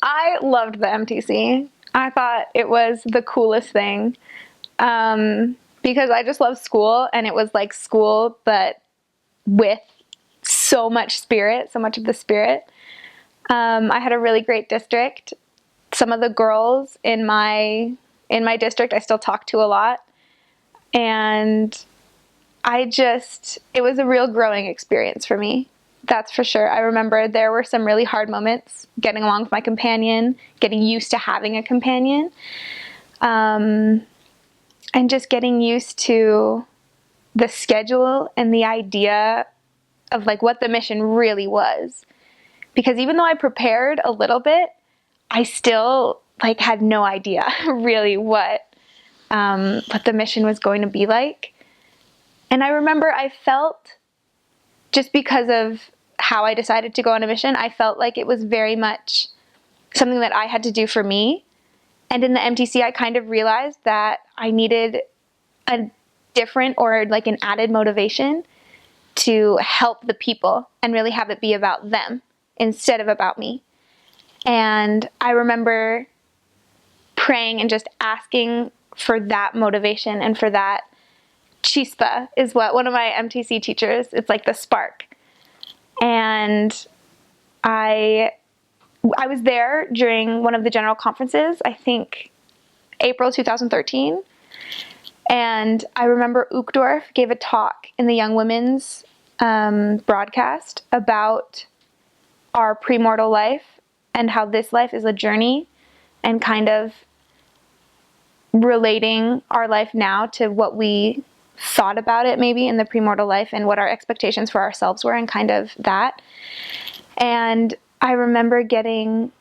I loved the MTC. I thought it was the coolest thing because I just love school, and it was like school, but with so much spirit, so much of the spirit. I had a really great district. Some of the girls in my district I still talk to a lot, and it was a real growing experience for me. That's for sure. I remember there were some really hard moments getting along with my companion, getting used to having a companion, and just getting used to the schedule and the idea of like what the mission really was. Because even though I prepared a little bit, I still like had no idea really what the mission was going to be like. And I remember I felt, just because of how I decided to go on a mission, I felt like it was very much something that I had to do for me. And in the MTC, I kind of realized that I needed a different or like an added motivation to help the people and really have it be about them instead of about me. And I remember praying and just asking for that motivation and for that chispa, is what one of my MTC teachers, it's like the spark. And I was there during one of the general conferences, I think April 2013. And I remember Uchtdorf gave a talk in the Young Women's broadcast about our premortal life and how this life is a journey, and kind of relating our life now to what we thought about it maybe in the premortal life and what our expectations for ourselves were, and kind of that. And I remember getting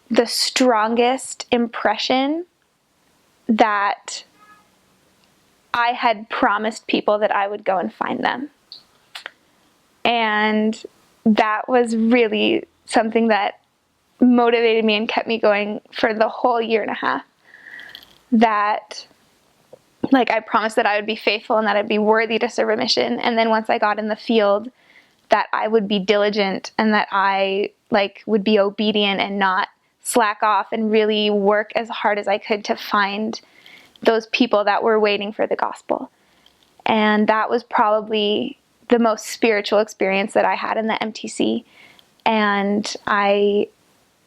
the strongest impression that I had promised people that I would go and find them. And that was really something that motivated me and kept me going for the whole year and a half. That, like, I promised that I would be faithful and that I'd be worthy to serve a mission. And then once I got in the field, that I would be diligent and that I, like, would be obedient and not slack off and really work as hard as I could to find those people that were waiting for the gospel. And that was probably the most spiritual experience that I had in the MTC. And I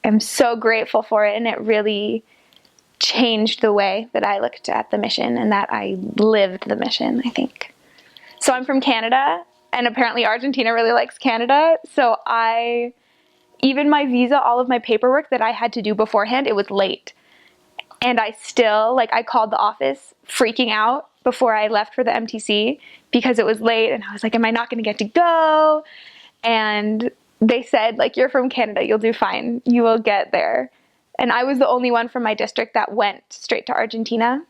am so grateful for it, and it really changed the way that I looked at the mission and that I lived the mission, I think. So I'm from Canada, and apparently Argentina really likes Canada. So even my visa, all of my paperwork that I had to do beforehand, it was late. And I still, I called the office freaking out before I left for the MTC because it was late, and I was like, am I not going to get to go? And they said, you're from Canada, you'll do fine, you will get there. And I was the only one from my district that went straight to Argentina.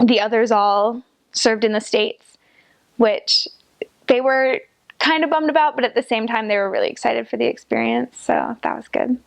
The others all served in the States, which they were kind of bummed about, but at the same time, they were really excited for the experience. So that was good.